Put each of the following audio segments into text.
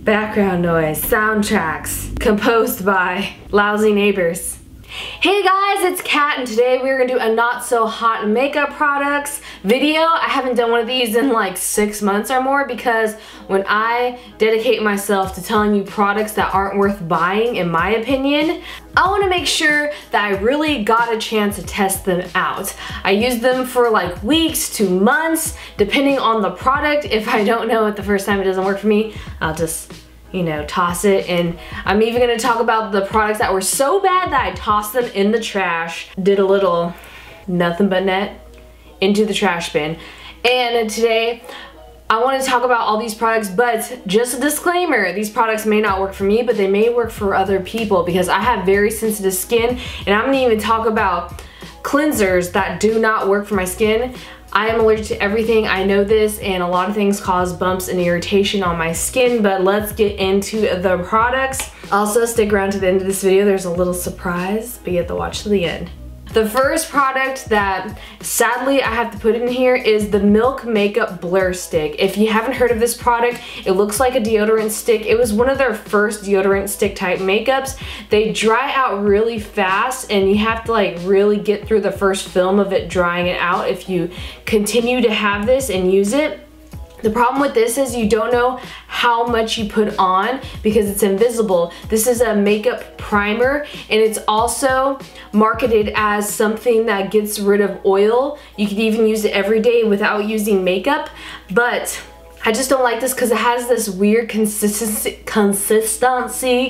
background noise, soundtracks, composed by lousy neighbors. Hey guys, it's Kat, and today we're gonna do a not so hot makeup products video. I haven't done one of these in like 6 months or more because when I dedicate myself to telling you products that aren't worth buying, in my opinion, I want to make sure that I really got a chance to test them out. I use them for like weeks to months, depending on the product. If I don't know it the first time it doesn't work for me, I'll just, you know, toss it. And I'm even gonna talk about the products that were so bad that I tossed them in the trash, did a little nothing but net into the trash bin. And today I want to talk about all these products, but just a disclaimer, these products may not work for me, but they may work for other people because I have very sensitive skin, and I'm gonna even talk about cleansers that do not work for my skin. I am allergic to everything, I know this, and a lot of things cause bumps and irritation on my skin, but let's get into the products. Also, stick around to the end of this video, there's a little surprise, but you have to watch to the end. The first product that sadly I have to put in here is the Milk Makeup Blur Stick. If you haven't heard of this product, it looks like a deodorant stick. It was one of their first deodorant stick type makeups. They dry out really fast, and you have to like really get through the first film of it drying it out if you continue to have this and use it. The problem with this is you don't know how much you put on because it's invisible. This is a makeup primer, and it's also marketed as something that gets rid of oil. You could even use it every day without using makeup, but I just don't like this because it has this weird consistency,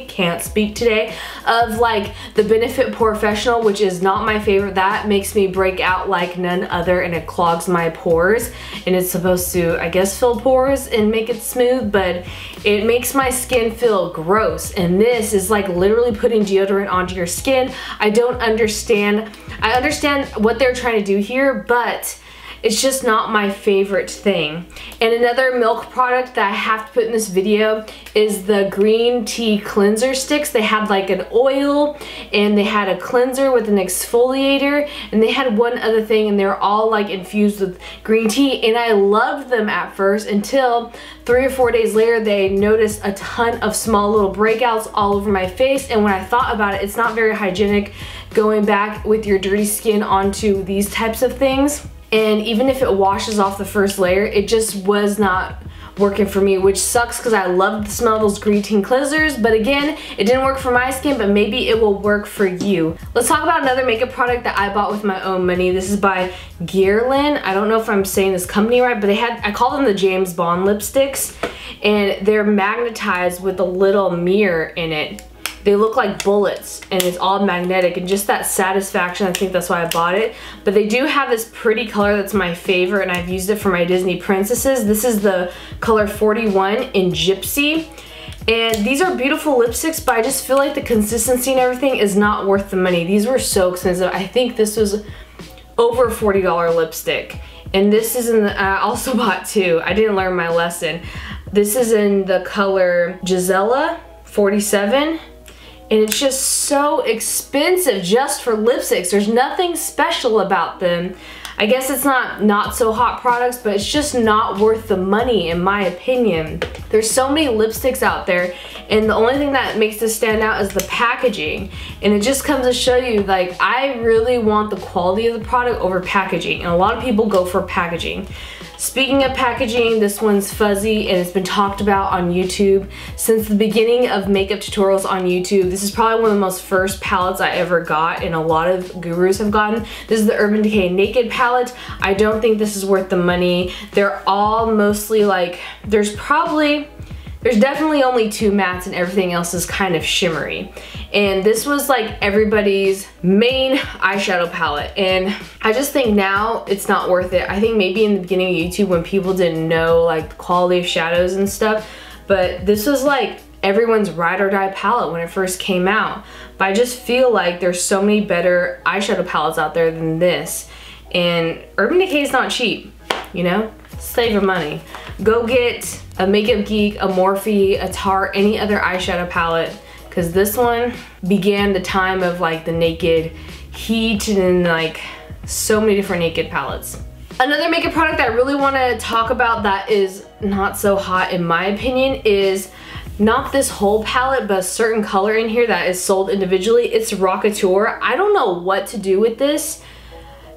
can't speak today, of like the Benefit Professional, which is not my favorite. That makes me break out like none other, and it clogs my pores, and it's supposed to, I guess, fill pores and make it smooth, but it makes my skin feel gross, and this is like literally putting deodorant onto your skin. I don't understand. I understand what they're trying to do here, but it's just not my favorite thing. And another milk product that I have to put in this video is the green tea cleanser sticks. They had like an oil, and they had a cleanser with an exfoliator, and they had one other thing, and they were all like infused with green tea, and I loved them at first until 3 or 4 days later they noticed a ton of small little breakouts all over my face. And when I thought about it, it's not very hygienic going back with your dirty skin onto these types of things. And even if it washes off the first layer, it just was not working for me, which sucks because I love the smell of those green tea cleansers. But again, it didn't work for my skin, but maybe it will work for you. Let's talk about another makeup product that I bought with my own money. This is by Guerlain. I don't know if I'm saying this company right, but I call them the James Bond lipsticks, and they're magnetized with a little mirror in it. They look like bullets, and it's all magnetic, and just that satisfaction, I think that's why I bought it. But they do have this pretty color that's my favorite, and I've used it for my Disney princesses. This is the color 41 in Gypsy. And these are beautiful lipsticks, but I just feel like the consistency and everything is not worth the money. These were so expensive. I think this was over $40 lipstick. And this is in the, I also bought two. I didn't learn my lesson. This is in the color Gisela 47. And it's just so expensive just for lipsticks. There's nothing special about them. I guess it's not so hot products, but it's just not worth the money in my opinion. There's so many lipsticks out there, and the only thing that makes this stand out is the packaging. And it just comes to show you, like, I really want the quality of the product over packaging, and a lot of people go for packaging. Speaking of packaging, this one's fuzzy, and it's been talked about on YouTube since the beginning of makeup tutorials on YouTube. This is probably one of the most first palettes I ever got, and a lot of gurus have gotten. This is the Urban Decay Naked palette. I don't think this is worth the money. They're all mostly like, there's definitely only 2 mattes, and everything else is kind of shimmery. And this was like everybody's main eyeshadow palette, and I just think now it's not worth it. I think maybe in the beginning of YouTube when people didn't know like the quality of shadows and stuff, but this was like everyone's ride or die palette when it first came out. But I just feel like there's so many better eyeshadow palettes out there than this, and Urban Decay is not cheap, you know? Save your money. Go get a Makeup Geek, a Morphe, a Tarte, any other eyeshadow palette, because this one began the time of like the naked heat and like so many different naked palettes. Another makeup product that I really want to talk about that is not so hot in my opinion is not this whole palette, but a certain color in here that is sold individually. It's Rockateur. I don't know what to do with this.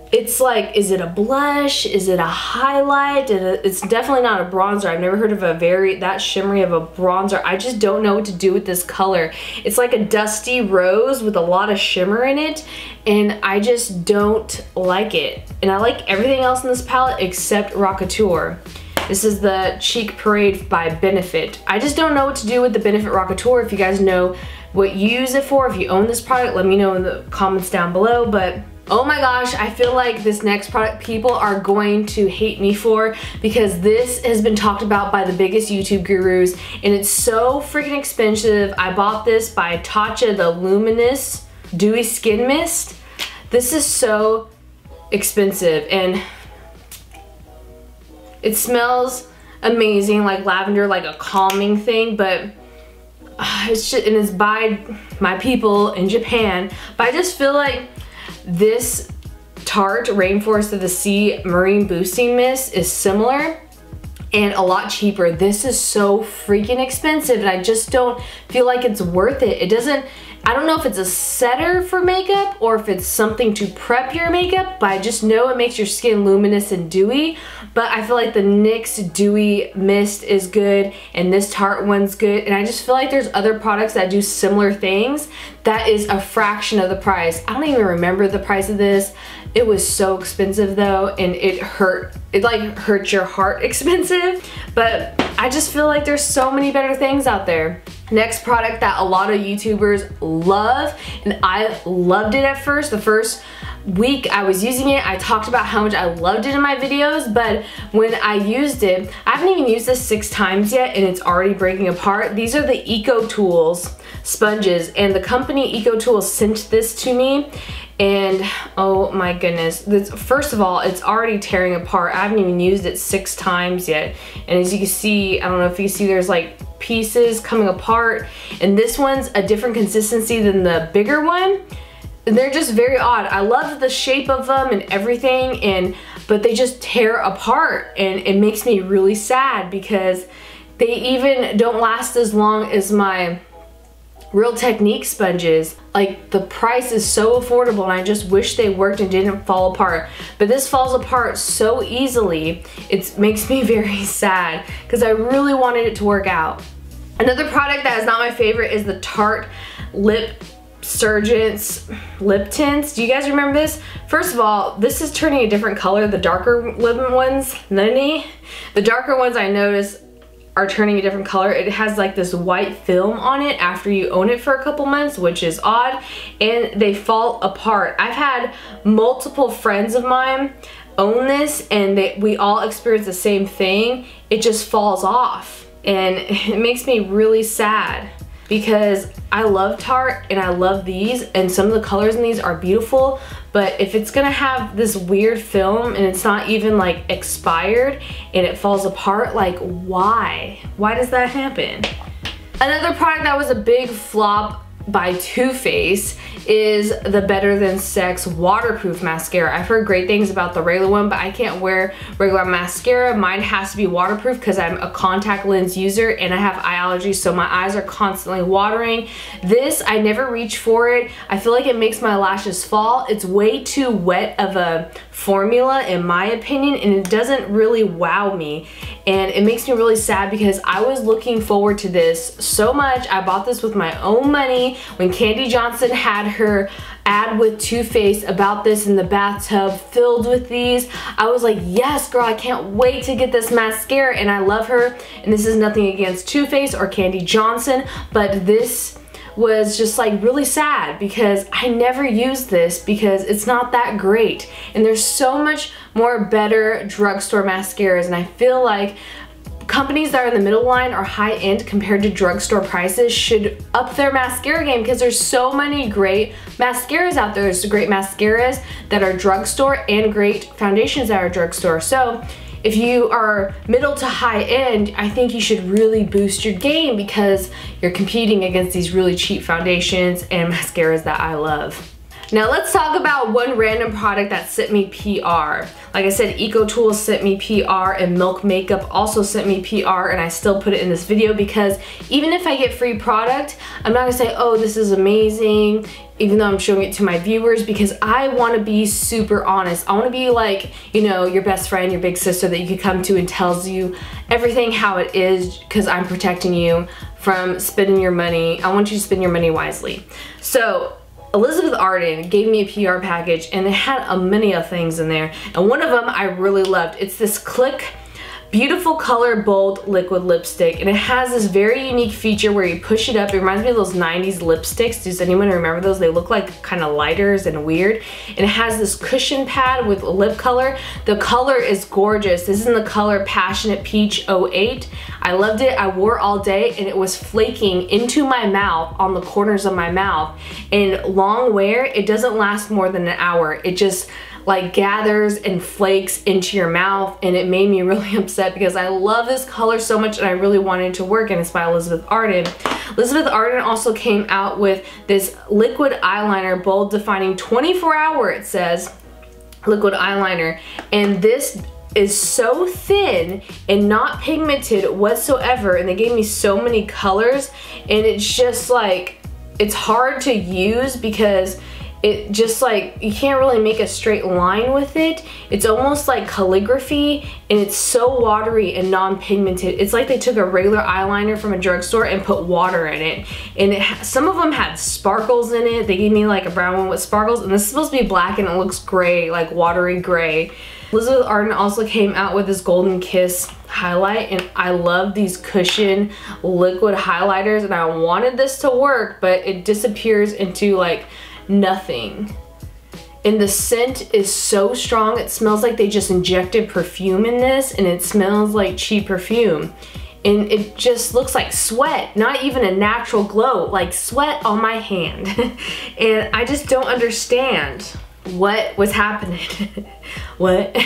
It's like, is it a blush? Is it a highlight? It's definitely not a bronzer. I've never heard of that shimmery of a bronzer. I just don't know what to do with this color. It's like a dusty rose with a lot of shimmer in it, and I just don't like it. And I like everything else in this palette except Rockateur. This is the Cheek Parade by Benefit. I just don't know what to do with the Benefit Rockateur. If you guys know what you use it for, if you own this product, let me know in the comments down below. But oh my gosh, I feel like this next product people are going to hate me for, because this has been talked about by the biggest YouTube gurus, and it's so freaking expensive. I bought this by Tarte, the Luminous Dewy Skin Mist. This is so expensive, and it smells amazing, like lavender, like a calming thing, but it's just, and it's by my people in Japan, but I just feel like this Tarte Rainforest of the Sea Marine Boosting Mist is similar and a lot cheaper. This is so freaking expensive, and I just don't feel like it's worth it. It doesn't, I don't know if it's a setter for makeup or if it's something to prep your makeup, but I just know it makes your skin luminous and dewy. But I feel like the NYX Dewy Mist is good, and this Tarte one's good, and I just feel like there's other products that do similar things that is a fraction of the price. I don't even remember the price of this. It was so expensive though, and it hurt. It like hurt your heart expensive, but I just feel like there's so many better things out there. Next product that a lot of YouTubers love, and I loved it at first. The first week I was using it, I talked about how much I loved it in my videos, but when I used it, I haven't even used this 6 times yet, and it's already breaking apart. These are the Eco Tools sponges, and the company Eco Tools sent this to me, and oh my goodness, first of all, it's already tearing apart. I haven't even used it 6 times yet, and as you can see, I don't know if you can see, there's like pieces coming apart, and this one's a different consistency than the bigger one. They're just very odd. I love the shape of them and everything, but they just tear apart, and it makes me really sad because they even don't last as long as my Real Technique sponges. Like, the price is so affordable, and I just wish they worked and didn't fall apart. But this falls apart so easily. It makes me very sad because I really wanted it to work out. Another product that is not my favorite is the Tarte Lip Surgence lip tints. Do you guys remember this? First of all, this is turning a different color. The darker lip ones, the darker ones I noticed are turning a different color. It has like this white film on it after you own it for a couple months, which is odd, and they fall apart. I've had multiple friends of mine own this, and we all experience the same thing. It just falls off, and it makes me really sad because I love Tarte and I love these, and some of the colors in these are beautiful, but if it's gonna have this weird film and it's not even like expired and it falls apart, like why? Why does that happen? Another product that was a big flop by Too Faced is the Better Than Sex waterproof mascara. I've heard great things about the regular one, but I can't wear regular mascara. Mine has to be waterproof because I'm a contact lens user and I have eye allergies, so my eyes are constantly watering. This, I never reach for it. I feel like it makes my lashes fall. It's way too wet of a formula in my opinion, and it doesn't really wow me, and it makes me really sad because I was looking forward to this so much. I bought this with my own money when Candy Johnson had her ad with Too Faced about this in the bathtub filled with these. I was like, yes girl, I can't wait to get this mascara, and I love her, and this is nothing against Too Faced or Candy Johnson, but this was just like really sad because I never used this because it's not that great, and there's so much more better drugstore mascaras, and I feel like companies that are in the middle line or high-end compared to drugstore prices should up their mascara game because there's so many great mascaras out there. There's great mascaras that are drugstore and great foundations that are drugstore. So if you are middle to high end, I think you should really boost your game because you're competing against these really cheap foundations and mascaras that I love. Now let's talk about one random product that sent me PR. Like I said, EcoTools sent me PR and Milk Makeup also sent me PR, and I still put it in this video because even if I get free product, I'm not gonna say, oh, this is amazing, even though I'm showing it to my viewers, because I wanna be super honest. I wanna be like, you know, your best friend, your big sister that you could come to and tells you everything how it is, because I'm protecting you from spending your money. I want you to spend your money wisely. So Elizabeth Arden gave me a PR package and it had many of things in there, and one of them I really loved. It's this Click Beautiful Color Bold Liquid Lipstick, and it has this very unique feature where you push it up. It reminds me of those 90s lipsticks. Does anyone remember those? They look like kind of lighters and weird, and it has this cushion pad with lip color. The color is gorgeous. This is in the color Passionate Peach 08. I loved it. I wore it all day and it was flaking into my mouth, on the corners of my mouth. And long wear, it doesn't last more than an hour. It just like gathers and flakes into your mouth, and it made me really upset because I love this color so much and I really wanted it to work, and it's by Elizabeth Arden. Elizabeth Arden also came out with this liquid eyeliner, bold defining 24-hour, it says, liquid eyeliner, and this is so thin and not pigmented whatsoever, and they gave me so many colors, and it's just like, it's hard to use because it just like, you can't really make a straight line with it. It's almost like calligraphy, and it's so watery and non-pigmented. It's like they took a regular eyeliner from a drugstore and put water in it. And some of them had sparkles in it. They gave me like a brown one with sparkles, and this is supposed to be black and it looks gray, like watery gray. Elizabeth Arden also came out with this Golden Kiss highlight, and I love these cushion liquid highlighters, and I wanted this to work, but it disappears into like nothing. And the scent is so strong. It smells like they just injected perfume in this, and it smells like cheap perfume. And it just looks like sweat, not even a natural glow, like sweat on my hand. And I just don't understand what was happening. What?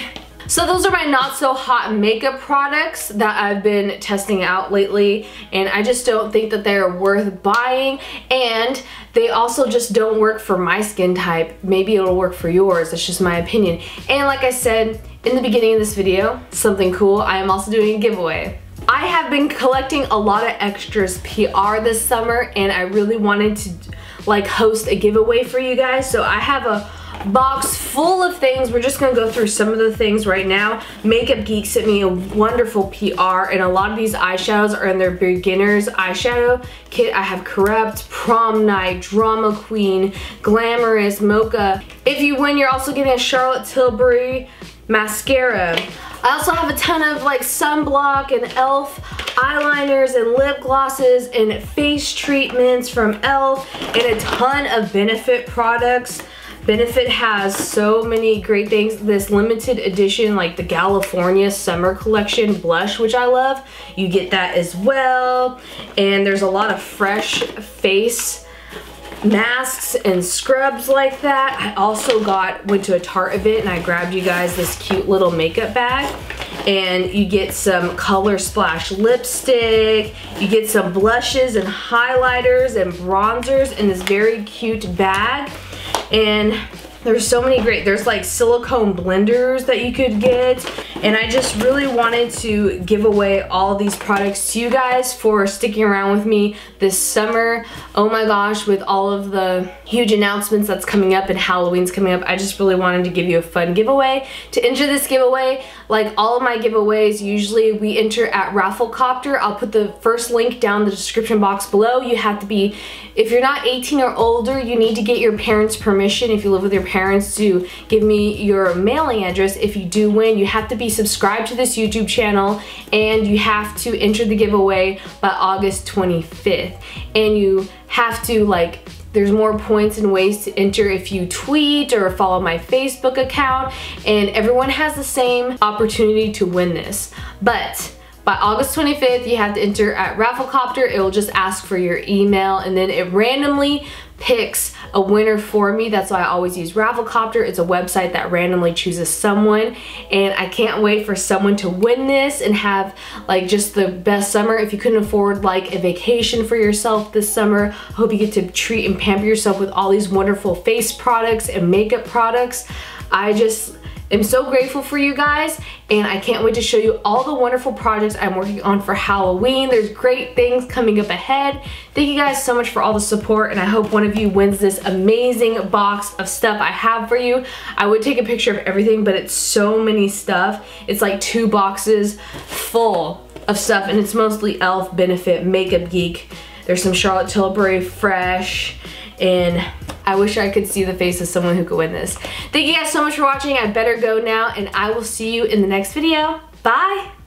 So those are my not so hot makeup products that I've been testing out lately, and I just don't think that they're worth buying, and they also just don't work for my skin type. Maybe it'll work for yours, that's just my opinion. And like I said in the beginning of this video, something cool, I am also doing a giveaway. I have been collecting a lot of extras PR this summer, and I really wanted to like host a giveaway for you guys, so I have a box full of things. We're just gonna go through some of the things right now. Makeup Geek sent me a wonderful PR, and a lot of these eyeshadows are in their beginner's eyeshadow kit. I have Corrupt, Prom Night, Drama Queen, Glamorous, Mocha. If you win, you're also getting a Charlotte Tilbury mascara. I also have a ton of like sunblock and e.l.f. eyeliners and lip glosses and face treatments from e.l.f. and a ton of Benefit products. Benefit has so many great things. This limited edition, like the California Summer Collection blush, which I love, you get that as well. And there's a lot of fresh face masks and scrubs like that. I also went to a Tarte event and I grabbed you guys this cute little makeup bag, and you get some Color Splash lipstick, you get some blushes and highlighters and bronzers in this very cute bag. And there's so many there's like silicone blenders that you could get, and I just really wanted to give away all these products to you guys for sticking around with me this summer. Oh my gosh, with all of the huge announcements that's coming up and Halloween's coming up, I just really wanted to give you a fun giveaway. To enter this giveaway, like all of my giveaways, usually we enter at Rafflecopter. I'll put the first link down in the description box below. You have to be, if you're not 18 or older, you need to get your parents' permission if you live with your parents to give me your mailing address. If you do win, you have to be subscribed to this YouTube channel, and you have to enter the giveaway by August 25th. And you have to like, there's more points and ways to enter if you tweet or follow my Facebook account, and everyone has the same opportunity to win this. But by August 25th, you have to enter at Rafflecopter. It will just ask for your email, and then it randomly picks a winner for me. That's why I always use Rafflecopter. It's a website that randomly chooses someone, and I can't wait for someone to win this and have like just the best summer. If you couldn't afford like a vacation for yourself this summer, I hope you get to treat and pamper yourself with all these wonderful face products and makeup products. I just am so grateful for you guys, and I can't wait to show you all the wonderful projects I'm working on for Halloween. There's great things coming up ahead. Thank you guys so much for all the support, and I hope one of you wins this amazing box of stuff I have for you. I would take a picture of everything, but it's so many stuff. It's like 2 boxes full of stuff, and it's mostly e.l.f., Benefit, Makeup Geek. There's some Charlotte Tilbury Fresh, and I wish I could see the face of someone who could win this. Thank you guys so much for watching. I better go now, and I will see you in the next video. Bye!